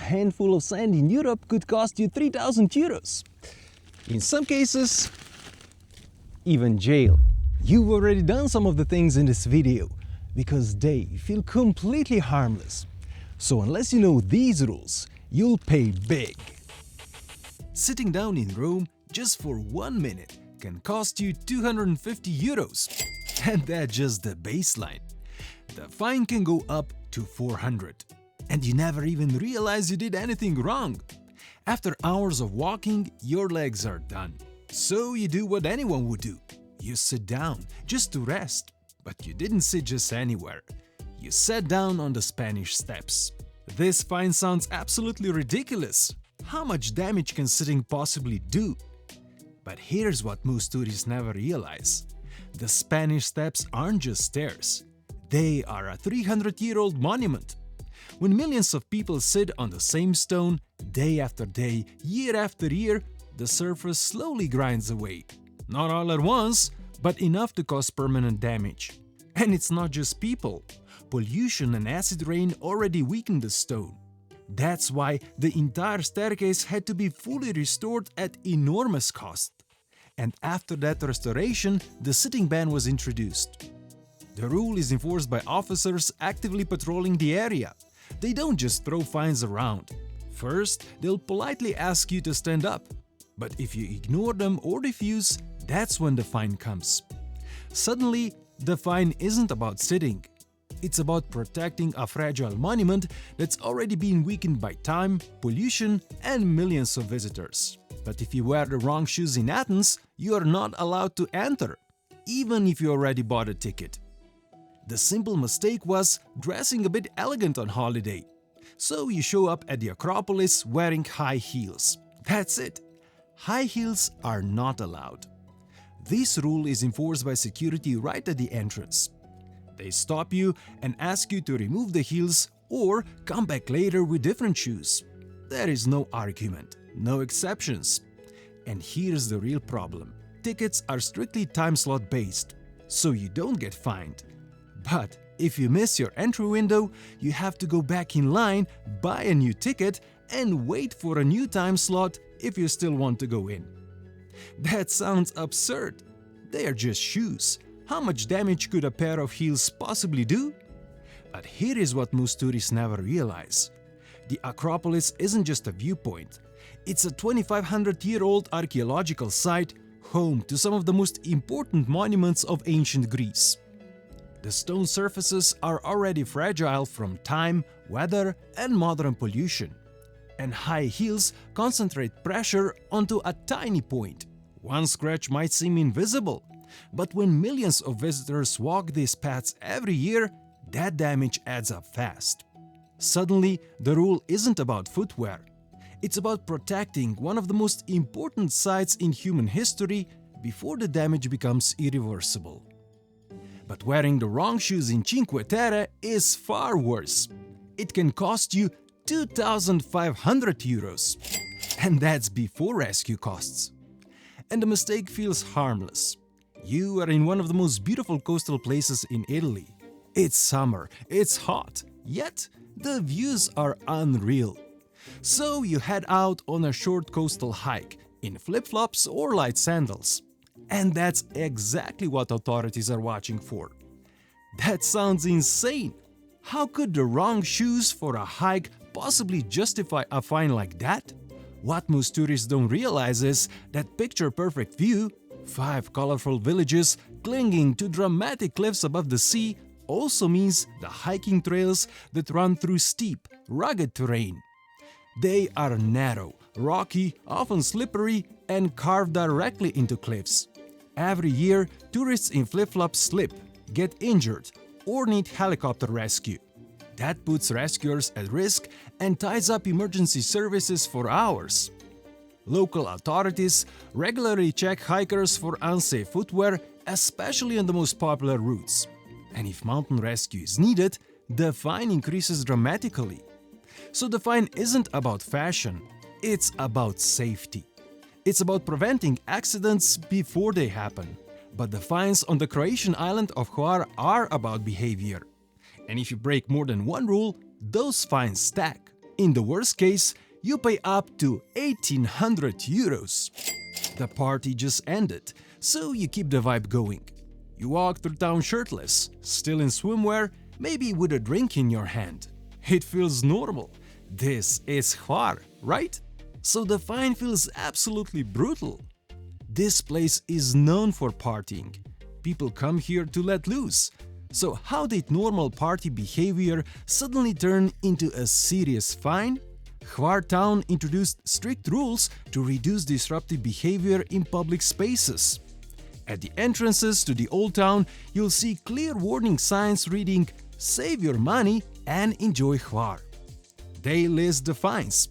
handful of sand in Europe could cost you 3,000 euros. In some cases, even jail. You've already done some of the things in this video, because they feel completely harmless. So unless you know these rules, you'll pay big. Sitting down in Rome just for 1 minute can cost you 250 euros. And that's just the baseline. The fine can go up to 400. And you never even realize you did anything wrong. After hours of walking, your legs are done. So you do what anyone would do. You sit down just to rest. But you didn't sit just anywhere. You sat down on the Spanish steps. This fine sounds absolutely ridiculous. How much damage can sitting possibly do? But here's what most tourists never realize. The Spanish steps aren't just stairs. They are a 300-year-old monument. When millions of people sit on the same stone, day after day, year after year, the surface slowly grinds away. Not all at once, but enough to cause permanent damage. And it's not just people. Pollution and acid rain already weakened the stone. That's why the entire staircase had to be fully restored at enormous cost. And after that restoration, the sitting ban was introduced. The rule is enforced by officers actively patrolling the area. They don't just throw fines around. First, they'll politely ask you to stand up. But if you ignore them or refuse, that's when the fine comes. Suddenly, the fine isn't about sitting. It's about protecting a fragile monument that's already been weakened by time, pollution, and millions of visitors. But if you wear the wrong shoes in Athens, you are not allowed to enter, even if you already bought a ticket. The simple mistake was dressing a bit elegant on holiday. So you show up at the Acropolis wearing high heels. That's it. High heels are not allowed. This rule is enforced by security right at the entrance. They stop you and ask you to remove the heels or come back later with different shoes. There is no argument, no exceptions. And here's the real problem. Tickets are strictly time slot based, so you don't get fined. But if you miss your entry window, you have to go back in line, buy a new ticket, and wait for a new time slot if you still want to go in. That sounds absurd. They are just shoes. How much damage could a pair of heels possibly do? But here is what most tourists never realize. The Acropolis isn't just a viewpoint. It's a 2,500-year-old archaeological site, home to some of the most important monuments of ancient Greece. The stone surfaces are already fragile from time, weather, and modern pollution. And high heels concentrate pressure onto a tiny point. One scratch might seem invisible, but when millions of visitors walk these paths every year, that damage adds up fast. Suddenly, the rule isn't about footwear. It's about protecting one of the most important sites in human history before the damage becomes irreversible. But wearing the wrong shoes in Cinque Terre is far worse. It can cost you 2,500 euros. And that's before rescue costs. And the mistake feels harmless. You are in one of the most beautiful coastal places in Italy. It's summer, it's hot, yet the views are unreal. So you head out on a short coastal hike in flip-flops or light sandals. And that's exactly what authorities are watching for. That sounds insane. How could the wrong shoes for a hike possibly justify a fine like that? What most tourists don't realize is that picture-perfect view, 5 colorful villages clinging to dramatic cliffs above the sea, also means the hiking trails that run through steep, rugged terrain. They are narrow, rocky, often slippery, and carved directly into cliffs. Every year, tourists in flip-flops slip, get injured, or need helicopter rescue. That puts rescuers at risk and ties up emergency services for hours. Local authorities regularly check hikers for unsafe footwear, especially on the most popular routes. And if mountain rescue is needed, the fine increases dramatically. So the fine isn't about fashion, it's about safety. It's about preventing accidents before they happen. But the fines on the Croatian island of Hvar are about behavior. And if you break more than one rule, those fines stack. In the worst case, you pay up to 1800 euros. The party just ended, so you keep the vibe going. You walk through town shirtless, still in swimwear, maybe with a drink in your hand. It feels normal. This is Hvar, right? So the fine feels absolutely brutal. This place is known for partying. People come here to let loose. So how did normal party behavior suddenly turn into a serious fine? Hvar town introduced strict rules to reduce disruptive behavior in public spaces. At the entrances to the old town, you'll see clear warning signs reading "Save your money and enjoy Hvar." They list the fines: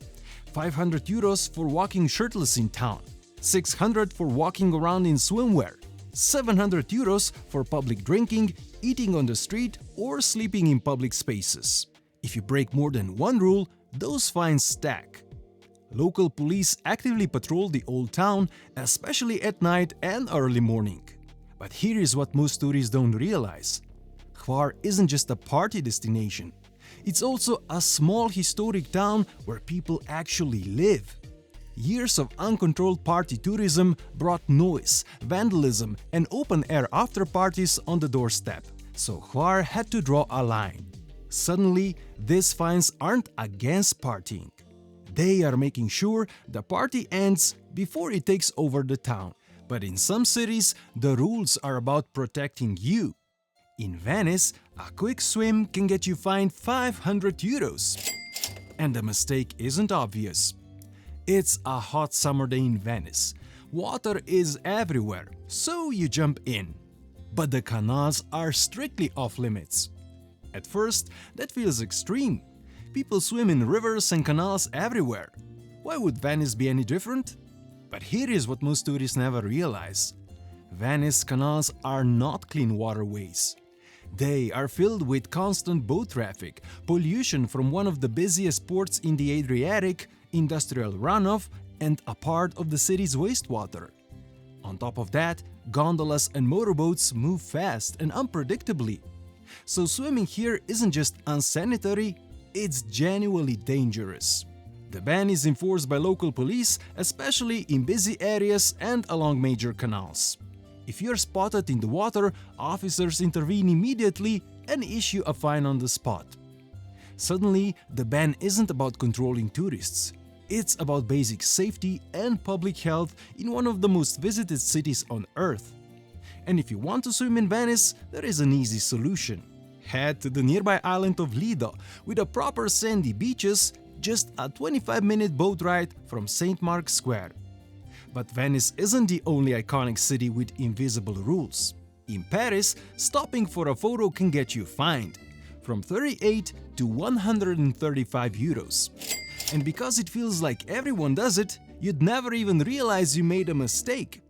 500 euros for walking shirtless in town, 600 for walking around in swimwear, 700 euros for public drinking, eating on the street, or sleeping in public spaces. If you break more than one rule, those fines stack. Local police actively patrol the old town, especially at night and early morning. But here is what most tourists don't realize. Hvar isn't just a party destination. It's also a small historic town where people actually live. Years of uncontrolled party tourism brought noise, vandalism, and open-air after-parties on the doorstep, so Hvar had to draw a line. Suddenly, these fines aren't against partying. They are making sure the party ends before it takes over the town. But in some cities, the rules are about protecting you. In Venice, a quick swim can get you fined 500 euros. And the mistake isn't obvious. It's a hot summer day in Venice. Water is everywhere, so you jump in. But the canals are strictly off limits. At first, that feels extreme. People swim in rivers and canals everywhere. Why would Venice be any different? But here is what most tourists never realize. Venice canals are not clean waterways. They are filled with constant boat traffic, pollution from one of the busiest ports in the Adriatic, industrial runoff, and a part of the city's wastewater. On top of that, gondolas and motorboats move fast and unpredictably. So swimming here isn't just unsanitary, it's genuinely dangerous. The ban is enforced by local police, especially in busy areas and along major canals. If you're spotted in the water, officers intervene immediately and issue a fine on the spot. Suddenly, the ban isn't about controlling tourists. It's about basic safety and public health in one of the most visited cities on Earth. And if you want to swim in Venice, there is an easy solution. Head to the nearby island of Lido with a proper sandy beaches, just a 25-minute boat ride from St. Mark's Square. But Venice isn't the only iconic city with invisible rules. In Paris, stopping for a photo can get you fined from 38 to 135 euros. And because it feels like everyone does it, you'd never even realize you made a mistake.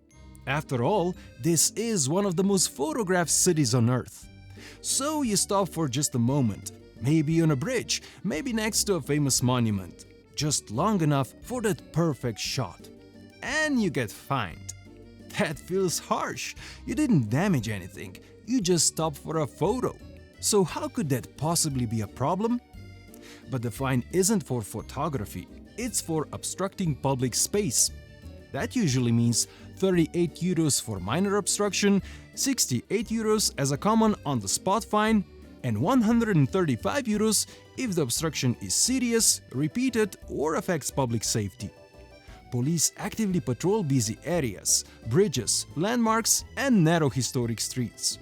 After all, this is one of the most photographed cities on Earth. So you stop for just a moment, maybe on a bridge, maybe next to a famous monument, just long enough for that perfect shot. And you get fined. That feels harsh. You didn't damage anything, you just stopped for a photo. So how could that possibly be a problem? But the fine isn't for photography, it's for obstructing public space. That usually means 38 euros for minor obstruction, 68 euros as a common on-the-spot fine, and 135 euros if the obstruction is serious, repeated, or affects public safety. Police actively patrol busy areas, bridges, landmarks, and narrow historic streets.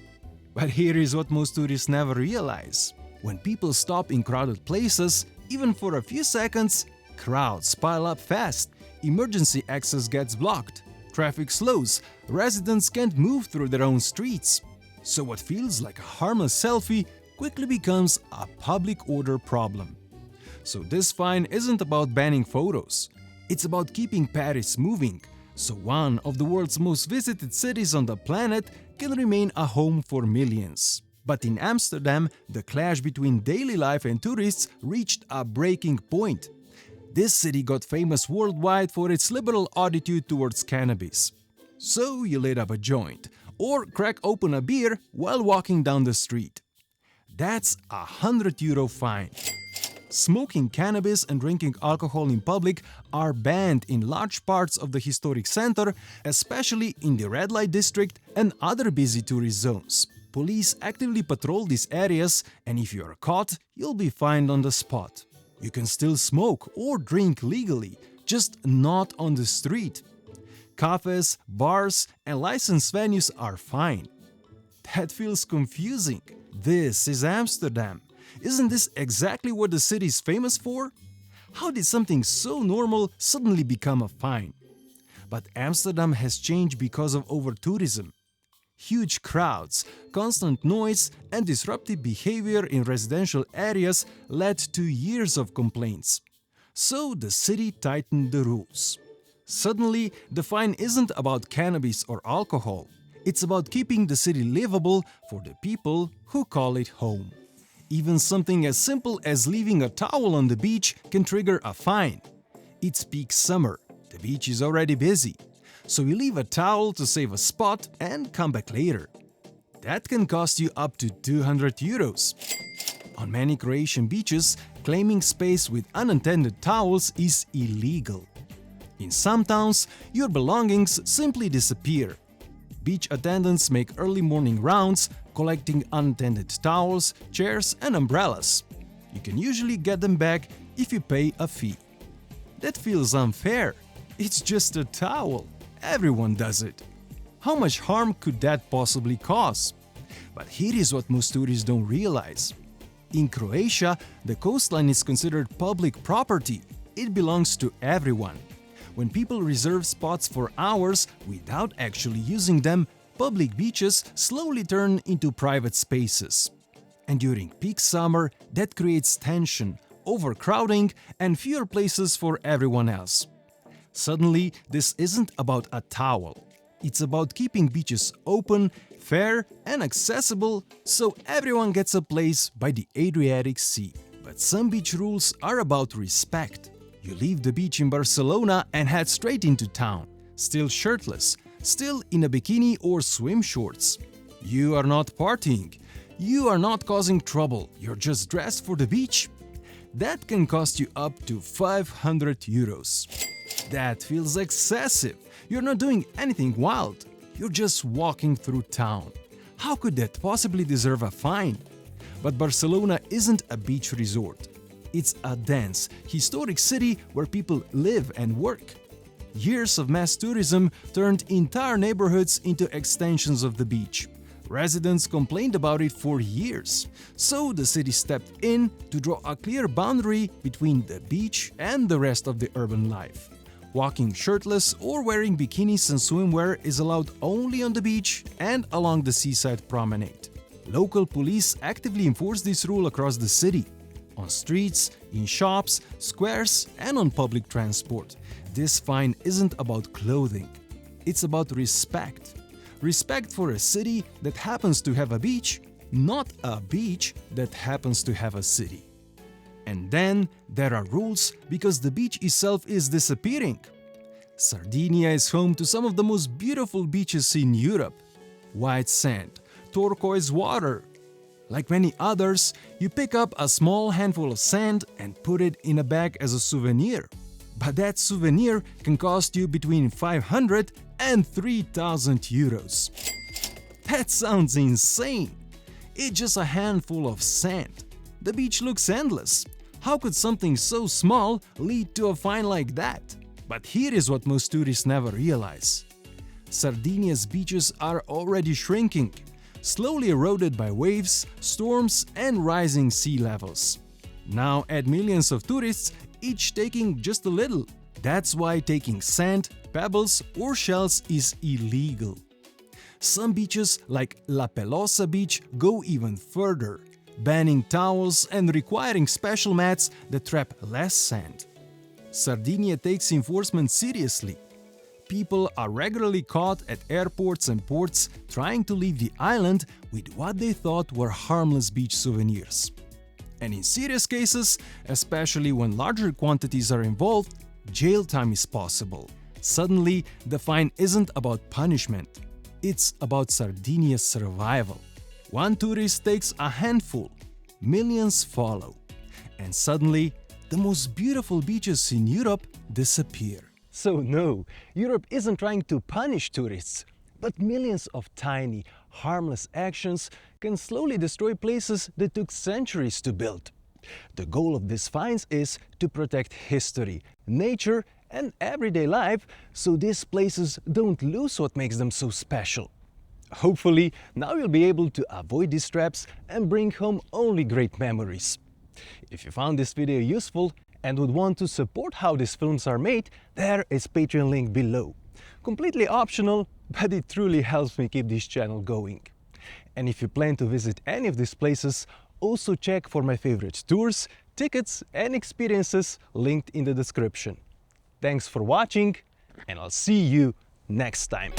But here is what most tourists never realize. When people stop in crowded places, even for a few seconds, crowds pile up fast, emergency access gets blocked, traffic slows, residents can't move through their own streets. So what feels like a harmless selfie quickly becomes a public order problem. So this fine isn't about banning photos. It's about keeping Paris moving, so one of the world's most visited cities on the planet can remain a home for millions. But in Amsterdam, the clash between daily life and tourists reached a breaking point. This city got famous worldwide for its liberal attitude towards cannabis. So you lit up a joint, or crack open a beer while walking down the street. That's a €100 fine. Smoking cannabis and drinking alcohol in public are banned in large parts of the historic center, especially in the red light district and other busy tourist zones. Police actively patrol these areas, and if you are caught, you'll be fined on the spot. You can still smoke or drink legally, just not on the street. Cafes, bars, and licensed venues are fine. That feels confusing. This is Amsterdam. Isn't this exactly what the city is famous for? How did something so normal suddenly become a fine? But Amsterdam has changed because of over-tourism. Huge crowds, constant noise, and disruptive behavior in residential areas led to years of complaints. So the city tightened the rules. Suddenly, the fine isn't about cannabis or alcohol. It's about keeping the city livable for the people who call it home. Even something as simple as leaving a towel on the beach can trigger a fine. It's peak summer. The beach is already busy. So you leave a towel to save a spot and come back later. That can cost you up to 200 euros. On many Croatian beaches, claiming space with unattended towels is illegal. In some towns, your belongings simply disappear. Beach attendants make early morning rounds, collecting unattended towels, chairs, and umbrellas. You can usually get them back if you pay a fee. That feels unfair. It's just a towel. Everyone does it. How much harm could that possibly cause? But here is what most tourists don't realize. In Croatia, the coastline is considered public property. It belongs to everyone. When people reserve spots for hours without actually using them, public beaches slowly turn into private spaces. And during peak summer, that creates tension, overcrowding, and fewer places for everyone else. Suddenly, this isn't about a towel. It's about keeping beaches open, fair, and accessible so everyone gets a place by the Adriatic Sea. But some beach rules are about respect. You leave the beach in Barcelona and head straight into town, still shirtless, still in a bikini or swim shorts. You are not partying. You are not causing trouble. You're just dressed for the beach. That can cost you up to 500 euros. That feels excessive. You're not doing anything wild. You're just walking through town. How could that possibly deserve a fine? But Barcelona isn't a beach resort. It's a dense, historic city where people live and work. Years of mass tourism turned entire neighborhoods into extensions of the beach. Residents complained about it for years, so the city stepped in to draw a clear boundary between the beach and the rest of the urban life. Walking shirtless or wearing bikinis and swimwear is allowed only on the beach and along the seaside promenade. Local police actively enforce this rule across the city. On streets, in shops, squares, and on public transport. This fine isn't about clothing. It's about respect. Respect for a city that happens to have a beach, not a beach that happens to have a city. And then there are rules because the beach itself is disappearing. Sardinia is home to some of the most beautiful beaches in Europe. White sand, turquoise water. Like many others, you pick up a small handful of sand and put it in a bag as a souvenir. But that souvenir can cost you between 500 and 3,000 euros. That sounds insane. It's just a handful of sand. The beach looks endless. How could something so small lead to a fine like that? But here is what most tourists never realize. Sardinia's beaches are already shrinking, slowly eroded by waves, storms, and rising sea levels. Now add millions of tourists, each taking just a little. That's why taking sand, pebbles, or shells is illegal. Some beaches, like La Pelosa Beach, go even further, banning towels and requiring special mats that trap less sand. Sardinia takes enforcement seriously. People are regularly caught at airports and ports trying to leave the island with what they thought were harmless beach souvenirs. And in serious cases, especially when larger quantities are involved, jail time is possible. Suddenly, the fine isn't about punishment. It's about Sardinia's survival. One tourist takes a handful. Millions follow. and suddenly the most beautiful beaches in Europe disappear. So no, Europe isn't trying to punish tourists, but millions of tiny, harmless actions can slowly destroy places that took centuries to build. The goal of these fines is to protect history, nature, and everyday life so these places don't lose what makes them so special. Hopefully, now you'll be able to avoid these traps and bring home only great memories. If you found this video useful and would want to support how these films are made, there is Patreon link below. Completely optional, but it truly helps me keep this channel going. And if you plan to visit any of these places, also check for my favorite tours, tickets and experiences linked in the description. Thanks for watching, and I'll see you next time.